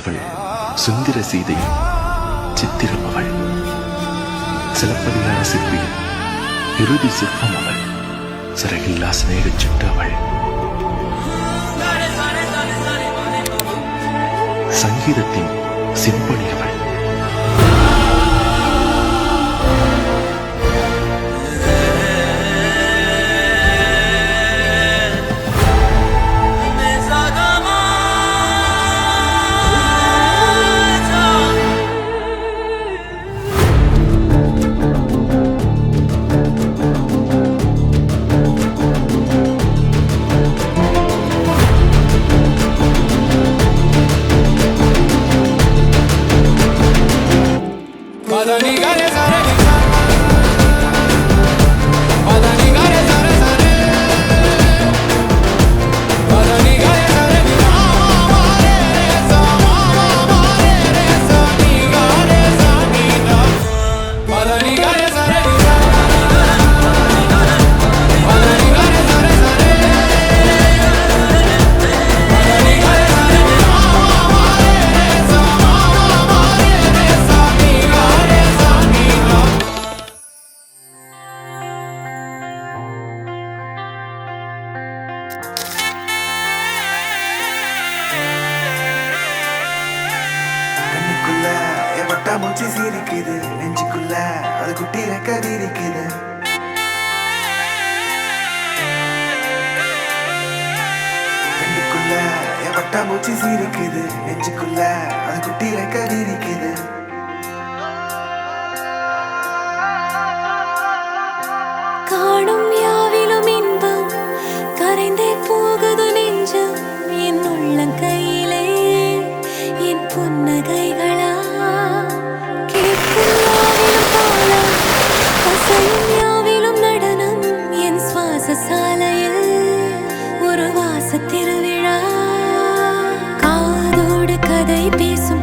அவள் சுந்தர சீதையின் சித்திரம். அவள் சிலப்பதிகார சிற்பியின் இறுதி சிற்பம். அவள் சிறகில்லா சிநேகச் சிட்டு. அவள் சங்கீதத்தின் சிம்பொனி. அவள் மூச்சு சீரிக்குது நெஞ்சுக்குள்ள அது குட்டி ரெக்க விரிக்குது. கண்ணுக்குள்ள என் வட்டா மூச்சு சீரிக்குது நெஞ்சுக்குள்ள அது குட்டி ரெக்க விரிக்குது. காணும் யாவிலும் இன்பம் கரைந்தே போகுது நெஞ்சம் என் உள்ளம் கையிலே என் புன்னகைகளா. நடனம் என் சுவாச சாலையில் ஒரு வாச திருவிழா. காதோடு கதை பேசும்